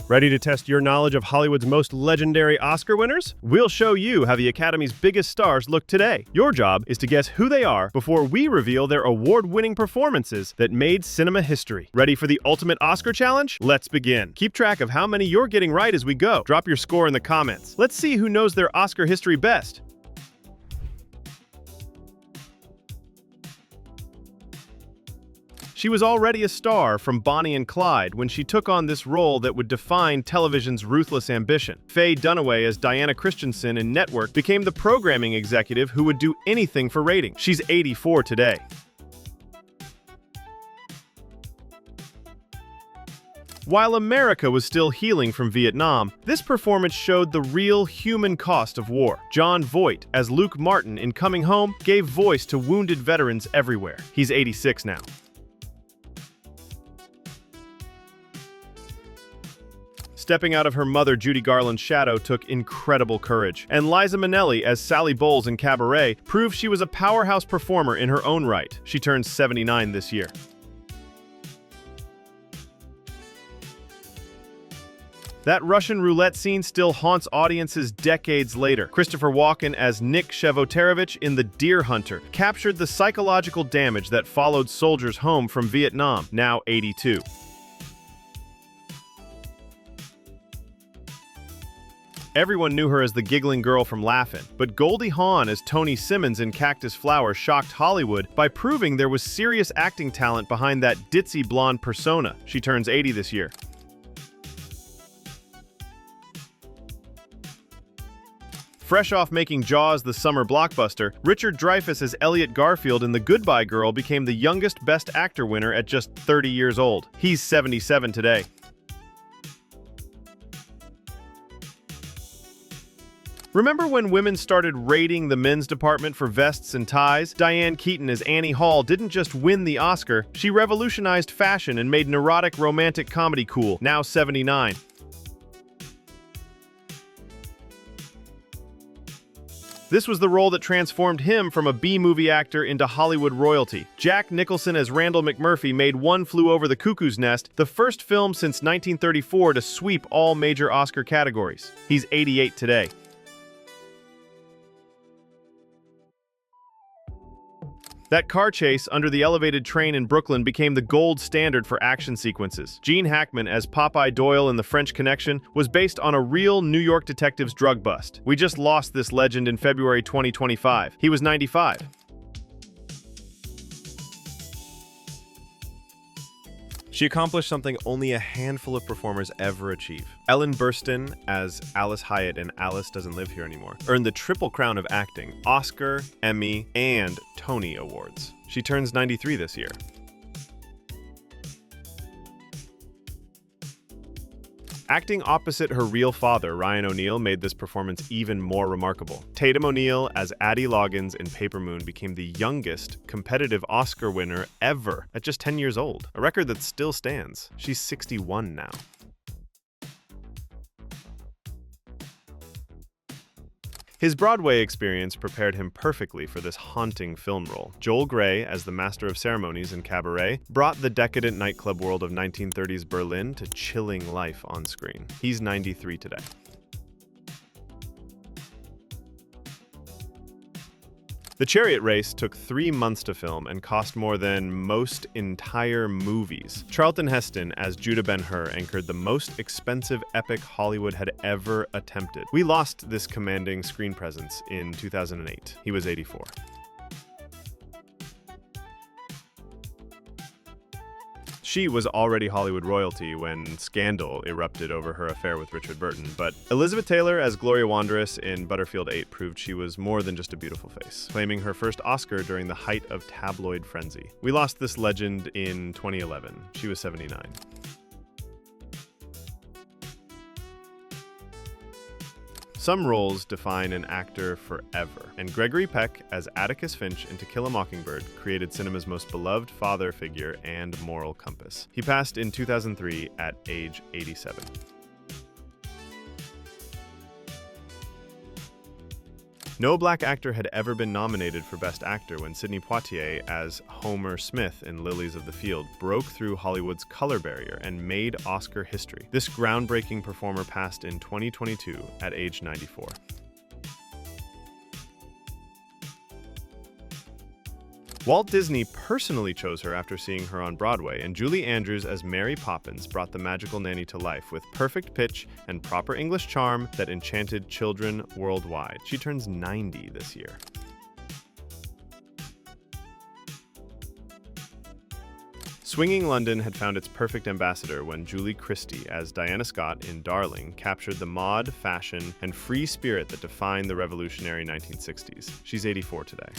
Ready to test your knowledge of Hollywood's most legendary Oscar winners? We'll show you how the Academy's biggest stars look today. Your job is to guess who they are before we reveal their award-winning performances that made cinema history. Ready for the ultimate Oscar challenge? Let's begin. Keep track of how many you're getting right as we go. Drop your score in the comments. Let's see who knows their Oscar history best. She was already a star from Bonnie and Clyde when she took on this role that would define television's ruthless ambition. Faye Dunaway as Diana Christensen in Network became the programming executive who would do anything for ratings. She's 84 today. While America was still healing from Vietnam, this performance showed the real human cost of war. Jon Voight, as Luke Martin in Coming Home, gave voice to wounded veterans everywhere. He's 86 now. Stepping out of her mother Judy Garland's shadow took incredible courage, and Liza Minnelli as Sally Bowles in Cabaret proved she was a powerhouse performer in her own right. She turns 79 this year. That Russian roulette scene still haunts audiences decades later. Christopher Walken as Nick Shevotarovich in The Deer Hunter captured the psychological damage that followed soldiers home from Vietnam, now 82. Everyone knew her as the giggling girl from Laugh-In, but Goldie Hawn as Tony Simmons in Cactus Flower shocked Hollywood by proving there was serious acting talent behind that ditzy blonde persona. She turns 80 this year. Fresh off making Jaws the summer blockbuster, Richard Dreyfuss as Elliot Garfield in The Goodbye Girl became the youngest Best Actor winner at just 30 years old. He's 77 today. Remember when women started raiding the men's department for vests and ties? Diane Keaton as Annie Hall didn't just win the Oscar, she revolutionized fashion and made neurotic romantic comedy cool, now 79. This was the role that transformed him from a B-movie actor into Hollywood royalty. Jack Nicholson as Randall McMurphy made One Flew Over the Cuckoo's Nest, the first film since 1934 to sweep all major Oscar categories. He's 88 today. That car chase under the elevated train in Brooklyn became the gold standard for action sequences. Gene Hackman as Popeye Doyle in The French Connection was based on a real New York detective's drug bust. We just lost this legend in February 2025. He was 95. She accomplished something only a handful of performers ever achieve. Ellen Burstyn as Alice Hyatt in Alice Doesn't Live Here Anymore earned the triple crown of acting, Oscar, Emmy, and Tony Awards. She turns 93 this year. Acting opposite her real father, Ryan O'Neal, made this performance even more remarkable. Tatum O'Neal as Addie Loggins in Paper Moon became the youngest competitive Oscar winner ever at just 10 years old, a record that still stands. She's 61 now. His Broadway experience prepared him perfectly for this haunting film role. Joel Grey, as the Master of Ceremonies in Cabaret, brought the decadent nightclub world of 1930s Berlin to chilling life on screen. He's 93 today. The Chariot Race took 3 months to film and cost more than most entire movies. Charlton Heston as Judah Ben-Hur anchored the most expensive epic Hollywood had ever attempted. We lost this commanding screen presence in 2008. He was 84. She was already Hollywood royalty when scandal erupted over her affair with Richard Burton, but Elizabeth Taylor as Gloria Wanderess in Butterfield 8 proved she was more than just a beautiful face, claiming her first Oscar during the height of tabloid frenzy. We lost this legend in 2011. She was 79. Some roles define an actor forever, and Gregory Peck as Atticus Finch in To Kill a Mockingbird created cinema's most beloved father figure and moral compass. He passed in 2003 at age 87. No black actor had ever been nominated for Best Actor when Sidney Poitier as Homer Smith in Lilies of the Field broke through Hollywood's color barrier and made Oscar history. This groundbreaking performer passed in 2022 at age 94. Walt Disney personally chose her after seeing her on Broadway, and Julie Andrews as Mary Poppins brought the magical nanny to life with perfect pitch and proper English charm that enchanted children worldwide. She turns 90 this year. Swinging London had found its perfect ambassador when Julie Christie as Diana Scott in Darling captured the mod, fashion, and free spirit that defined the revolutionary 1960s. She's 84 today.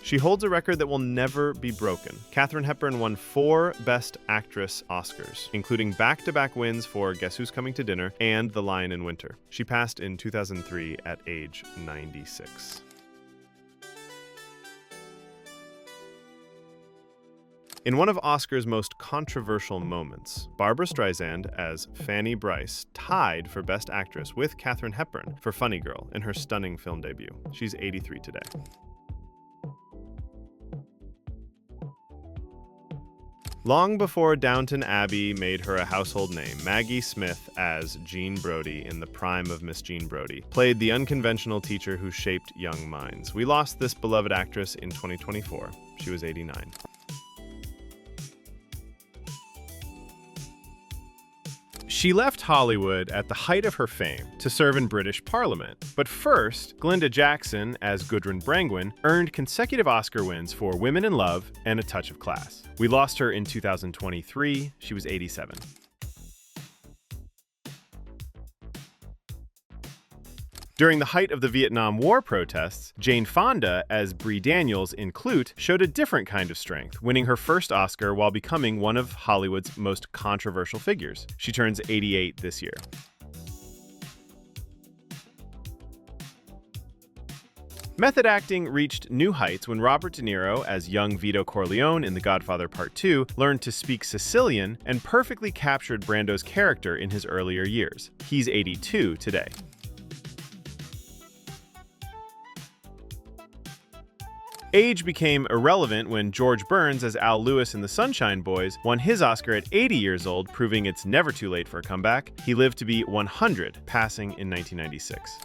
She holds a record that will never be broken. Katharine Hepburn won 4 Best Actress Oscars, including back-to-back wins for Guess Who's Coming to Dinner and The Lion in Winter. She passed in 2003 at age 96. In one of Oscar's most controversial moments, Barbra Streisand as Fanny Brice tied for Best Actress with Katharine Hepburn for Funny Girl in her stunning film debut. She's 83 today. Long before Downton Abbey made her a household name, Maggie Smith as Jean Brodie in the prime of Miss Jean Brodie played the unconventional teacher who shaped young minds. We lost this beloved actress in 2024. She was 89. She left Hollywood at the height of her fame to serve in British Parliament. But first, Glinda Jackson, as Gudrun Brangwyn, earned consecutive Oscar wins for Women in Love and A Touch of Class. We lost her in 2023. She was 87. During the height of the Vietnam War protests, Jane Fonda, as Bree Daniels in Clute, showed a different kind of strength, winning her first Oscar while becoming one of Hollywood's most controversial figures. She turns 88 this year. Method acting reached new heights when Robert De Niro, as young Vito Corleone in The Godfather Part 2, learned to speak Sicilian and perfectly captured Brando's character in his earlier years. He's 82 today. Age became irrelevant when George Burns as Al Lewis in The Sunshine Boys won his Oscar at 80 years old, proving it's never too late for a comeback. He lived to be 100, passing in 1996.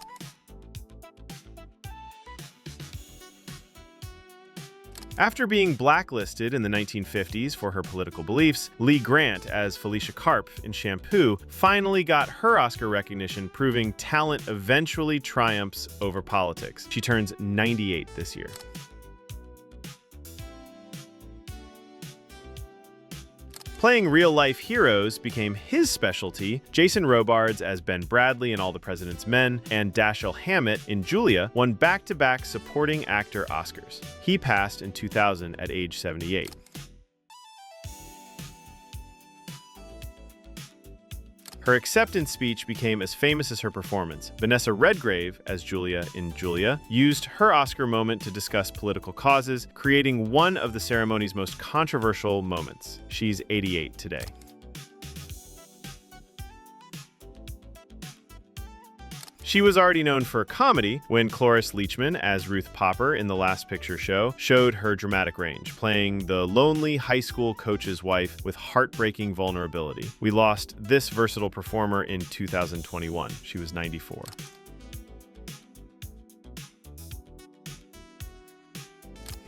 After being blacklisted in the 1950s for her political beliefs, Lee Grant as Felicia Karp in Shampoo finally got her Oscar recognition, proving talent eventually triumphs over politics. She turns 98 this year. Playing real-life heroes became his specialty. Jason Robards as Ben Bradley in All the President's Men and Dashiell Hammett in Julia won back-to-back supporting actor Oscars. He passed in 2000 at age 78. Her acceptance speech became as famous as her performance. Vanessa Redgrave, as Julia in Julia, used her Oscar moment to discuss political causes, creating one of the ceremony's most controversial moments. She's 88 today. She was already known for comedy when Cloris Leachman, as Ruth Popper in The Last Picture Show, showed her dramatic range, playing the lonely high school coach's wife with heartbreaking vulnerability. We lost this versatile performer in 2021. She was 94.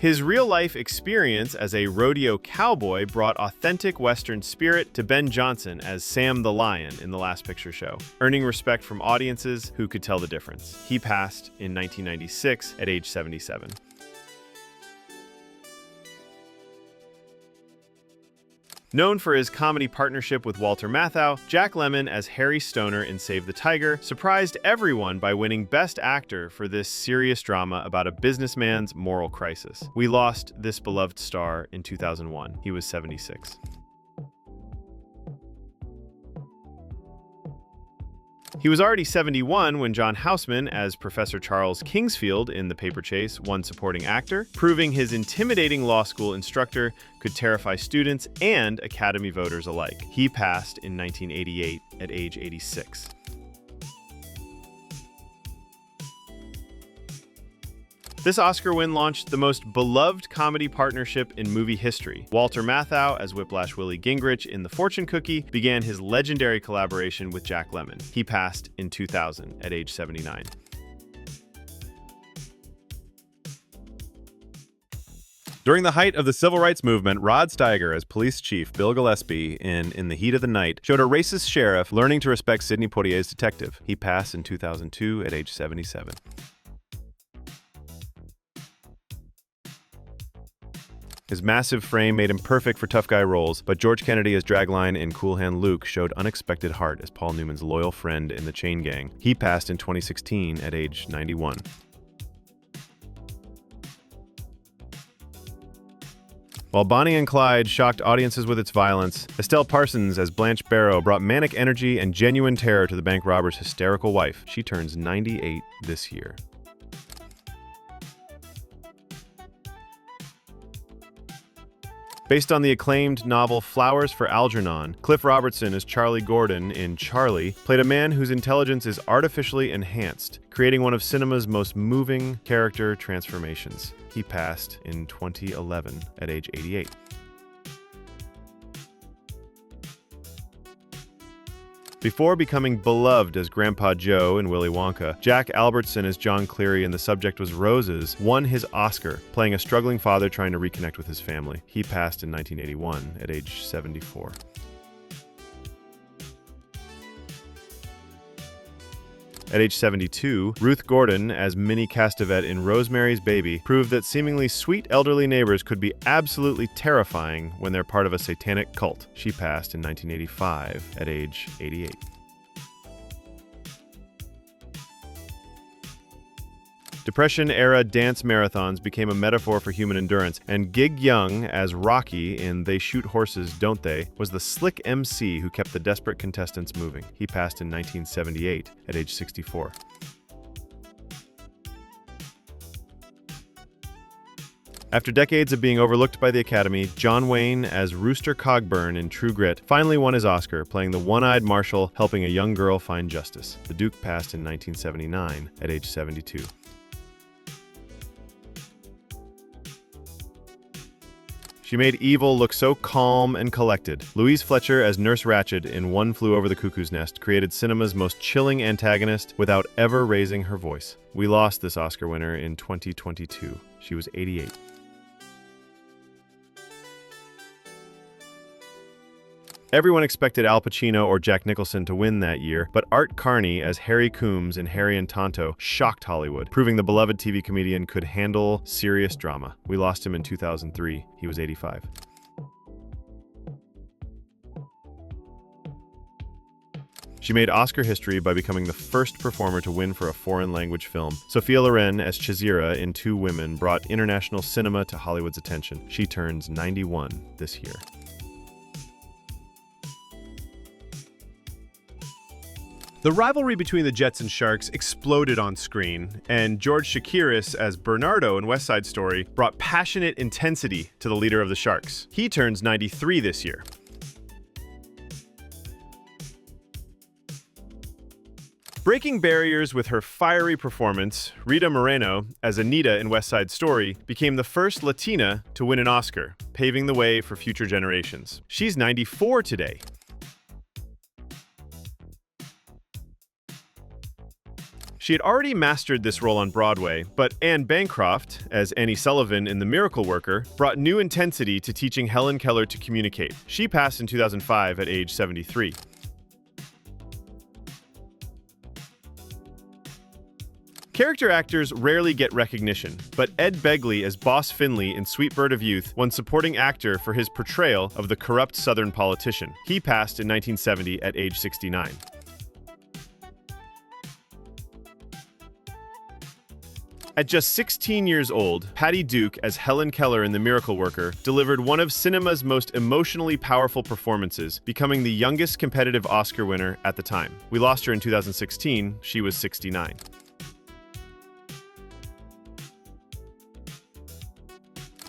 His real-life experience as a rodeo cowboy brought authentic Western spirit to Ben Johnson as Sam the Lion in The Last Picture Show, earning respect from audiences who could tell the difference. He passed in 1996 at age 77. Known for his comedy partnership with Walter Matthau, Jack Lemmon as Harry Stoner in Save the Tiger surprised everyone by winning Best Actor for this serious drama about a businessman's moral crisis. We lost this beloved star in 2001. He was 76. He was already 71 when John Houseman, as Professor Charles Kingsfield in The Paper Chase, won Supporting Actor, proving his intimidating law school instructor could terrify students and Academy voters alike. He passed in 1988 at age 86. This Oscar win launched the most beloved comedy partnership in movie history. Walter Matthau as Whiplash Willie Gingrich in The Fortune Cookie began his legendary collaboration with Jack Lemmon. He passed in 2000 at age 79. During the height of the civil rights movement, Rod Steiger as police chief Bill Gillespie in the Heat of the Night showed a racist sheriff learning to respect Sidney Poitier's detective. He passed in 2002 at age 77. His massive frame made him perfect for tough guy roles, but George Kennedy as Dragline in Cool Hand Luke showed unexpected heart as Paul Newman's loyal friend in The Chain Gang. He passed in 2016 at age 91. While Bonnie and Clyde shocked audiences with its violence, Estelle Parsons as Blanche Barrow brought manic energy and genuine terror to the bank robber's hysterical wife. She turns 98 this year. Based on the acclaimed novel Flowers for Algernon, Cliff Robertson as Charlie Gordon in Charlie played a man whose intelligence is artificially enhanced, creating one of cinema's most moving character transformations. He passed in 2011 at age 88. Before becoming beloved as Grandpa Joe in Willy Wonka, Jack Albertson as John Cleary in The Subject Was Roses won his Oscar, playing a struggling father trying to reconnect with his family. He passed in 1981 at age 74. At age 72, Ruth Gordon as Minnie Castevet in Rosemary's Baby proved that seemingly sweet elderly neighbors could be absolutely terrifying when they're part of a satanic cult. She passed in 1985 at age 88. Depression-era dance marathons became a metaphor for human endurance, and Gig Young as Rocky in They Shoot Horses, Don't They? Was the slick MC who kept the desperate contestants moving. He passed in 1978 at age 64. After decades of being overlooked by the Academy, John Wayne as Rooster Cogburn in True Grit finally won his Oscar, playing the one-eyed marshal helping a young girl find justice. The Duke passed in 1979 at age 72. She made evil look so calm and collected. Louise Fletcher as Nurse Ratched in One Flew Over the Cuckoo's Nest created cinema's most chilling antagonist without ever raising her voice. We lost this Oscar winner in 2022. She was 88. Everyone expected Al Pacino or Jack Nicholson to win that year, but Art Carney as Harry Coombs in Harry and Tonto shocked Hollywood, proving the beloved TV comedian could handle serious drama. We lost him in 2003. He was 85. She made Oscar history by becoming the first performer to win for a foreign language film. Sophia Loren as Chizira in Two Women brought international cinema to Hollywood's attention. She turns 91 this year. The rivalry between the Jets and Sharks exploded on screen, and George Chakiris as Bernardo in West Side Story brought passionate intensity to the leader of the Sharks. He turns 93 this year. Breaking barriers with her fiery performance, Rita Moreno as Anita in West Side Story became the first Latina to win an Oscar, paving the way for future generations. She's 94 today. She had already mastered this role on Broadway, but Anne Bancroft, as Annie Sullivan in The Miracle Worker, brought new intensity to teaching Helen Keller to communicate. She passed in 2005 at age 73. Character actors rarely get recognition, but Ed Begley as Boss Finley in Sweet Bird of Youth won Supporting Actor for his portrayal of the corrupt Southern politician. He passed in 1970 at age 69. At just 16 years old, Patty Duke as Helen Keller in The Miracle Worker delivered one of cinema's most emotionally powerful performances, becoming the youngest competitive Oscar winner at the time. We lost her in 2016. She was 69.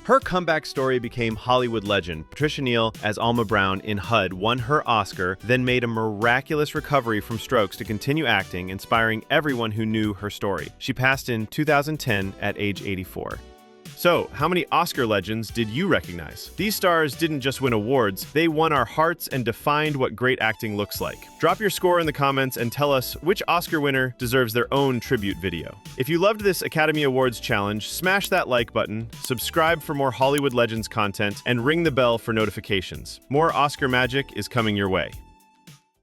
Her comeback story became Hollywood legend. Patricia Neal as Alma Brown in HUD won her Oscar, then made a miraculous recovery from strokes to continue acting, inspiring everyone who knew her story. She passed in 2010 at age 84. So, how many Oscar legends did you recognize? These stars didn't just win awards, they won our hearts and defined what great acting looks like. Drop your score in the comments and tell us which Oscar winner deserves their own tribute video. If you loved this Academy Awards challenge, smash that like button, subscribe for more Hollywood Legends content, and ring the bell for notifications. More Oscar magic is coming your way.